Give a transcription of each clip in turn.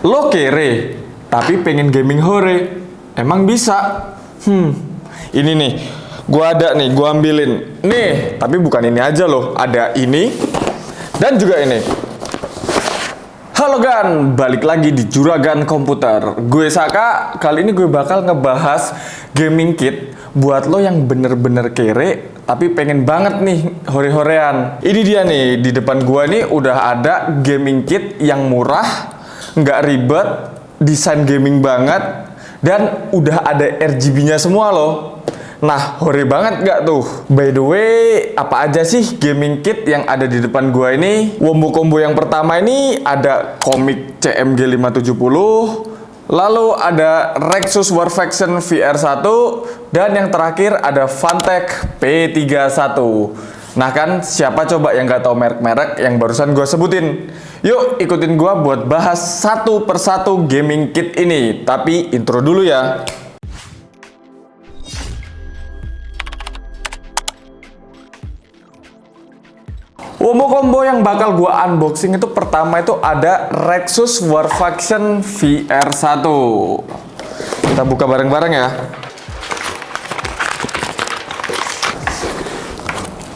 Lo kere, tapi pengen gaming hore. Emang bisa? Ini nih, gua ada nih, gua ambilin. Nih, tapi bukan ini aja loh. Ada ini, dan juga ini. Halo Gan, balik lagi di Juragan Komputer. Gue Saka, kali ini gue bakal ngebahas gaming kit buat lo yang bener-bener kere tapi pengen banget nih hore-horean. Ini dia nih, di depan gue nih udah ada gaming kit yang murah, nggak ribet, desain gaming banget, dan udah ada RGB-nya semua loh. Nah, hore banget nggak tuh? By the way, apa aja sih gaming kit yang ada di depan gua ini? Wombo combo yang pertama ini ada Comic CMG 570, lalu ada Rexus Warfaction VR1, dan yang terakhir ada Phanteks P31. Nah kan, siapa coba yang nggak tahu merek-merek yang barusan gua sebutin? Yuk ikutin gua buat bahas satu persatu gaming kit ini. Tapi intro dulu ya. Wombo combo yang bakal gua unboxing itu pertama itu ada Rexus Warfaction VR1. Kita buka bareng-bareng ya.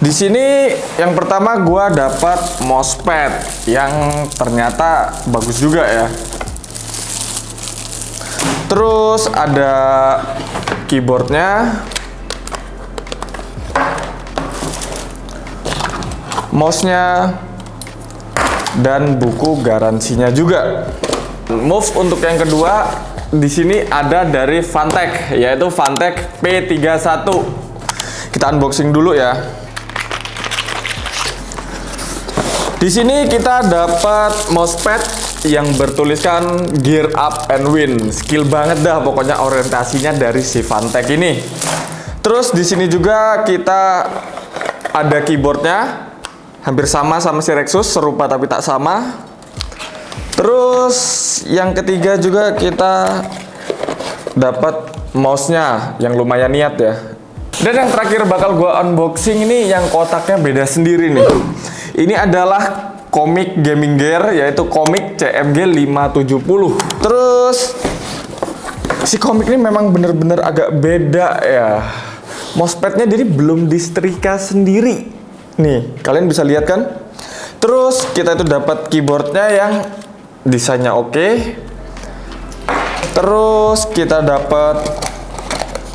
Di sini yang pertama gua dapat mousepad yang ternyata bagus juga ya. Terus ada keyboardnya, mouse-nya, dan buku garansinya juga. Move untuk yang kedua di sini ada dari Phanteks, yaitu Phanteks P31. Kita unboxing dulu ya. Di sini kita dapat mousepad yang bertuliskan Gear Up and Win. Skill banget dah pokoknya orientasinya dari si Phanteks ini. Terus di sini juga kita ada keyboardnya. Hampir sama si Rexus, serupa tapi tak sama. Terus yang ketiga juga kita dapat mouse-nya yang lumayan niat ya. Dan yang terakhir bakal gua unboxing ini yang kotaknya beda sendiri nih. Ini adalah Comic Gaming Gear, yaitu Comic CMG 570. Terus si Comic ini memang bener-bener agak beda ya. Mousepadnya jadi belum disetrika sendiri. Nih, kalian bisa lihat kan? Terus kita itu dapat keyboardnya yang desainnya oke. Terus kita dapat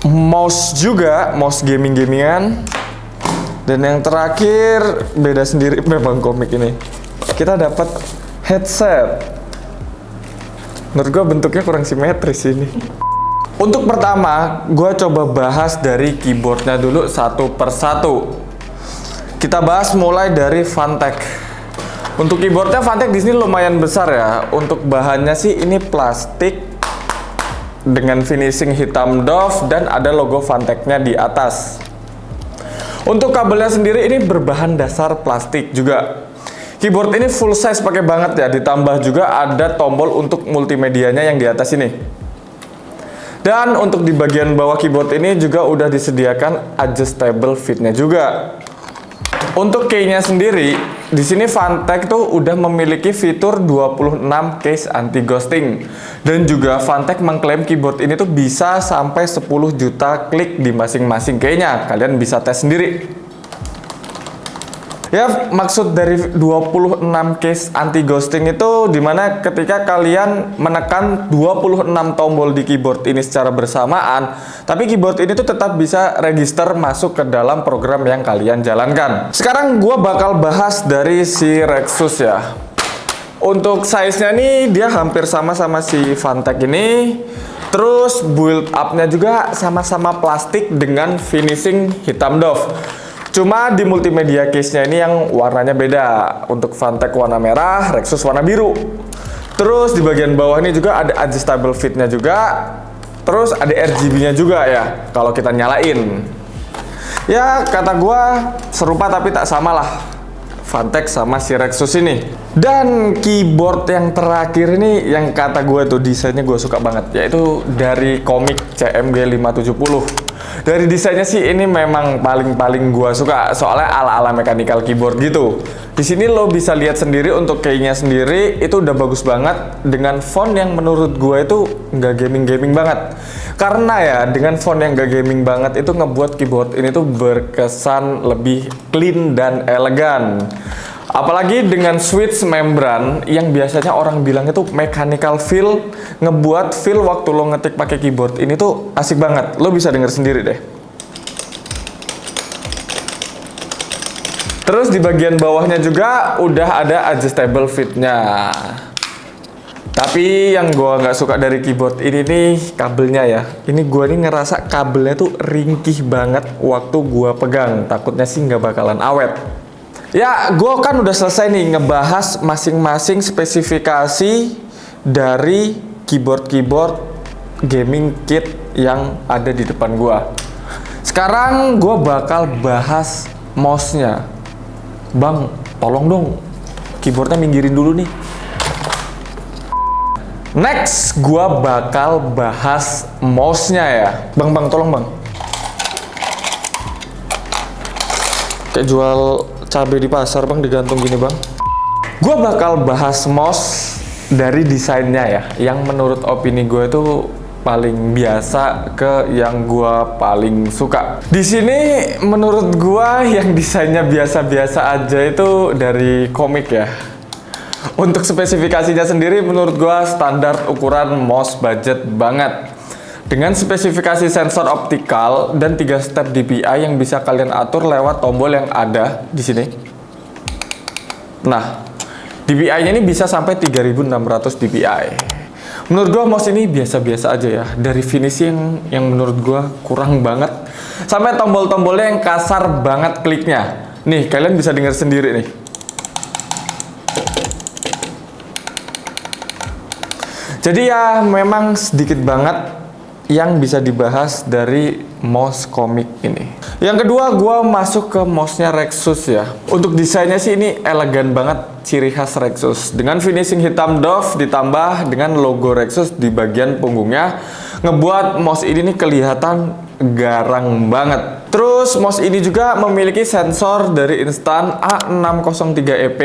mouse juga, mouse gaming-gamingan. Dan yang terakhir beda sendiri memang Comic ini. Kita dapat headset. Menurut gue bentuknya kurang simetris ini. Untuk pertama, gue coba bahas dari keyboardnya dulu satu persatu. Kita bahas mulai dari Phanteks. Untuk keyboardnya Phanteks di sini lumayan besar ya. Untuk bahannya sih ini plastik dengan finishing hitam doff dan ada logo Phanteks-nya di atas. Untuk kabelnya sendiri ini berbahan dasar plastik juga. Keyboard ini full size pakai banget ya. Ditambah juga ada tombol untuk multimedianya yang di atas ini. Dan untuk di bagian bawah keyboard ini juga udah disediakan adjustable fit-nya juga. Untuk key-nya sendiri, di sini Phanteks tuh udah memiliki fitur 26 case anti ghosting. Dan juga Phanteks mengklaim keyboard ini tuh bisa sampai 10 juta klik di masing-masing key-nya. Kalian bisa tes sendiri. Ya, maksud dari 26 case anti ghosting itu dimana ketika kalian menekan 26 tombol di keyboard ini secara bersamaan, tapi keyboard ini tuh tetap bisa register masuk ke dalam program yang kalian jalankan. Sekarang gua bakal bahas dari si Rexus ya. Untuk size-nya nih dia hampir sama si Phanteks ini. Terus build up-nya juga sama-sama plastik dengan finishing hitam doff. Cuma di multimedia case-nya ini yang warnanya beda. Untuk Phanteks warna merah, Rexus warna biru. Terus di bagian bawah ini juga ada adjustable fit-nya juga. Terus ada RGB-nya juga ya, kalau kita nyalain. Ya, kata gua serupa tapi tak sama lah Phanteks sama si Rexus ini. Dan keyboard yang terakhir ini yang kata gue tuh desainnya gue suka banget, yaitu dari komik CMG 570. Dari desainnya sih ini memang paling gue suka, soalnya ala-ala mechanical keyboard gitu. Di sini lo bisa lihat sendiri untuk keynya sendiri itu udah bagus banget dengan font yang menurut gue itu nggak gaming banget. Karena ya dengan font yang nggak gaming banget itu ngebuat keyboard ini tuh berkesan lebih clean dan elegan. Apalagi dengan switch membran yang biasanya orang bilang itu mechanical feel, ngebuat feel waktu lo ngetik pakai keyboard ini tuh asik banget. Lo bisa denger sendiri deh. Terus di bagian bawahnya juga udah ada adjustable fitnya. Tapi yang gue nggak suka dari keyboard ini nih kabelnya ya. Ini gue nih ngerasa kabelnya tuh ringkih banget waktu gue pegang. Takutnya sih nggak bakalan awet. Ya, gue kan udah selesai nih ngebahas masing-masing spesifikasi dari keyboard gaming kit yang ada di depan gue. Sekarang gue bakal bahas mouse-nya. Bang, tolong dong keyboardnya minggirin dulu nih. Next, gue bakal bahas mouse-nya ya. Bang, tolong bang. Kayak jual cabai di pasar bang, digantung gini bang. Gue bakal bahas mouse dari desainnya ya, yang menurut opini gue itu paling biasa ke yang gue paling suka. Di sini menurut gue yang desainnya biasa-biasa aja itu dari komik ya. Untuk spesifikasinya sendiri menurut gue standar ukuran mouse budget banget. Dengan spesifikasi sensor optikal dan 3 step DPI yang bisa kalian atur lewat tombol yang ada di sini. Nah, DPI-nya ini bisa sampai 3600 DPI. Menurut gua mouse ini biasa-biasa aja ya. Dari finishing yang menurut gua kurang banget, sampai tombol-tombolnya yang kasar banget kliknya. Nih, kalian bisa dengar sendiri nih. Jadi ya memang sedikit banget yang bisa dibahas dari mouse komik ini. Yang kedua, gue masuk ke mouse-nya Rexus ya. Untuk desainnya sih ini elegan banget, ciri khas Rexus. Dengan finishing hitam doff ditambah dengan logo Rexus di bagian punggungnya, ngebuat mouse ini nih kelihatan garang banget. Terus mouse ini juga memiliki sensor dari Instant A603EP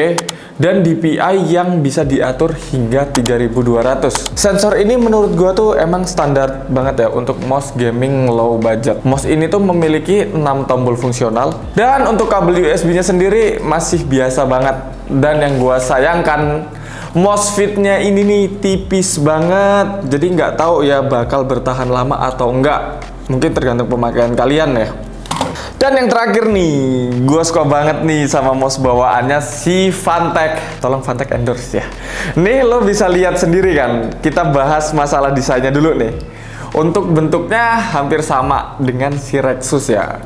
dan DPI yang bisa diatur hingga 3200. Sensor ini menurut gua tuh emang standar banget ya untuk mouse gaming low budget. Mouse ini tuh memiliki 6 tombol fungsional dan untuk kabel USB-nya sendiri masih biasa banget. Dan yang gua sayangkan, mouse fit-nya ini nih tipis banget. Jadi nggak tahu ya bakal bertahan lama atau enggak. Mungkin tergantung pemakaian kalian ya. Dan yang terakhir nih, gue suka banget nih sama mouse bawaannya si Phantek. Tolong Phantek endorse ya. Nih lo bisa lihat sendiri kan. Kita bahas masalah desainnya dulu nih. Untuk bentuknya hampir sama dengan si Rexus ya.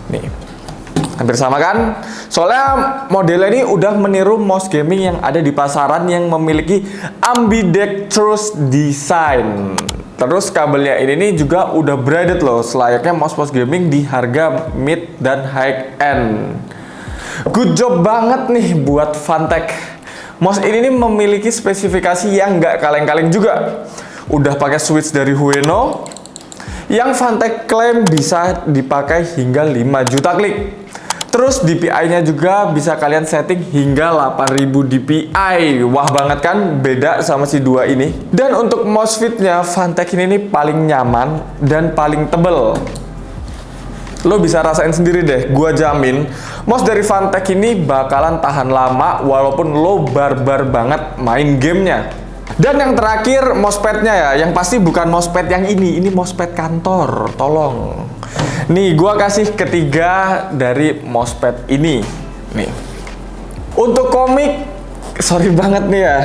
Nih, hampir sama kan? Soalnya modelnya ini udah meniru mouse gaming yang ada di pasaran yang memiliki ambidextrous design. Terus kabelnya ini nih juga udah braided loh, selayaknya mouse gaming di harga mid dan high end. Good job banget nih buat Phantek. Mouse ini nih memiliki spesifikasi yang nggak kaleng-kaleng juga. Udah pakai switch dari Hueno, yang Phantek klaim bisa dipakai hingga 5 juta klik. Terus DPI-nya juga bisa kalian setting hingga 8000 DPI. Wah banget kan, beda sama si dua ini. Dan untuk mouse fit-nya Phantek ini nih paling nyaman dan paling tebel. Lo bisa rasain sendiri deh, gua jamin mouse dari Phantek ini bakalan tahan lama walaupun lo barbar banget main gamenya. Dan yang terakhir mousepad-nya ya, yang pasti bukan mousepad yang ini mousepad kantor, tolong. Nih, gua kasih ketiga dari mousepad ini. Nih. Untuk komik, sorry banget nih ya.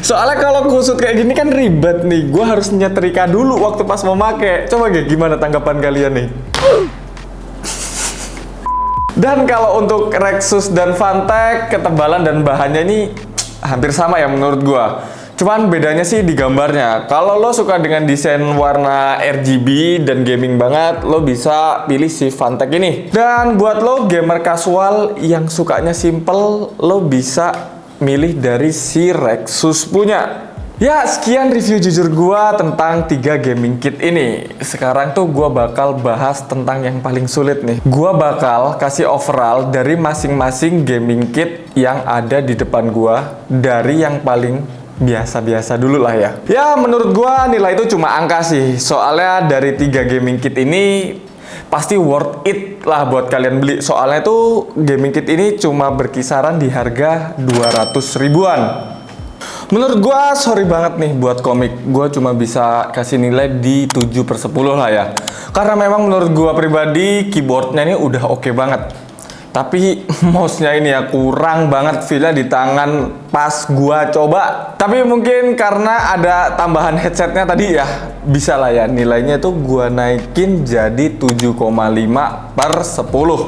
Soalnya kalau kusut kayak gini kan ribet nih. Gua harus nyetrika dulu waktu pas mau make. Coba gimana tanggapan kalian nih? Dan kalau untuk Rexus dan Phantek, ketebalan dan bahannya ini hampir sama ya menurut gua. Cuman bedanya sih di gambarnya. Kalau lo suka dengan desain warna RGB dan gaming banget, lo bisa pilih si Phantek ini. Dan buat lo gamer casual yang sukanya simple, lo bisa milih dari si Rexus punya. Ya, sekian review jujur gua tentang 3 gaming kit ini. Sekarang tuh gua bakal bahas tentang yang paling sulit nih. Gua bakal kasih overall dari masing-masing gaming kit yang ada di depan gua, dari yang paling biasa-biasa dulu lah ya. Ya, menurut gua nilai itu cuma angka sih. Soalnya dari 3 gaming kit ini pasti worth it lah buat kalian beli. Soalnya tuh gaming kit ini cuma berkisaran di harga 200 ribuan. Menurut gua sorry banget nih buat komik, gua cuma bisa kasih nilai di 7/10 lah ya. Karena memang menurut gua pribadi keyboardnya ini udah oke banget. Tapi mouse-nya ini ya kurang banget feel-nya di tangan pas gua coba. Tapi mungkin karena ada tambahan headsetnya tadi ya, bisa lah ya nilainya tuh gua naikin jadi 7,5/10.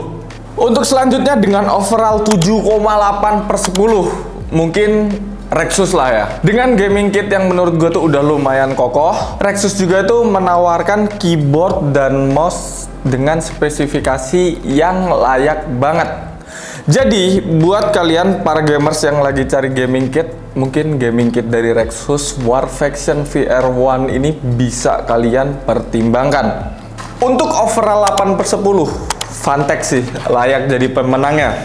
Untuk selanjutnya dengan overall 7,8/10, mungkin Rexus lah ya. Dengan gaming kit yang menurut gue tuh udah lumayan kokoh, Rexus juga tuh menawarkan keyboard dan mouse dengan spesifikasi yang layak banget. Jadi buat kalian para gamers yang lagi cari gaming kit, mungkin gaming kit dari Rexus War Faction VR1 ini bisa kalian pertimbangkan. Untuk overall 8/10, Funtech sih layak jadi pemenangnya.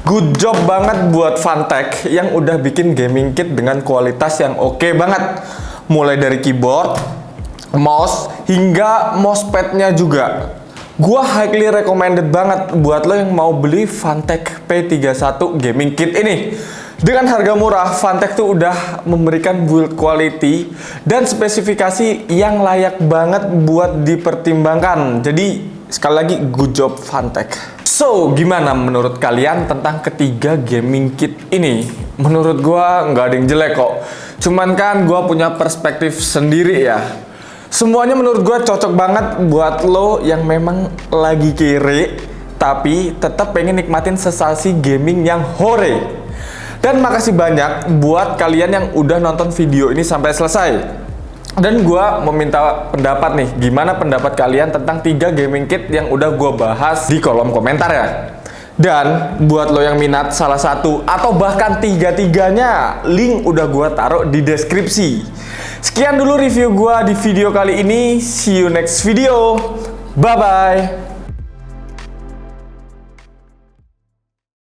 Good job banget buat Funtech yang udah bikin gaming kit dengan kualitas yang oke banget. Mulai dari keyboard, mouse, hingga mousepadnya juga. Gua highly recommended banget buat lo yang mau beli Funtech P31 gaming kit ini. Dengan harga murah, Funtech tuh udah memberikan build quality dan spesifikasi yang layak banget buat dipertimbangkan. Jadi sekali lagi good job Funtech. So, gimana menurut kalian tentang ketiga gaming kit ini? Menurut gua nggak ada yang jelek kok. Cuman kan gua punya perspektif sendiri ya. Semuanya menurut gua cocok banget buat lo yang memang lagi kere, tapi tetap pengen nikmatin sensasi gaming yang hore. Dan makasih banyak buat kalian yang udah nonton video ini sampai selesai. Dan gua meminta pendapat nih, gimana pendapat kalian tentang 3 gaming kit yang udah gua bahas di kolom komentar ya. Dan buat lo yang minat salah satu atau bahkan 3-tiganya, link udah gua taruh di deskripsi. Sekian dulu review gua di video kali ini. See you next video. Bye bye.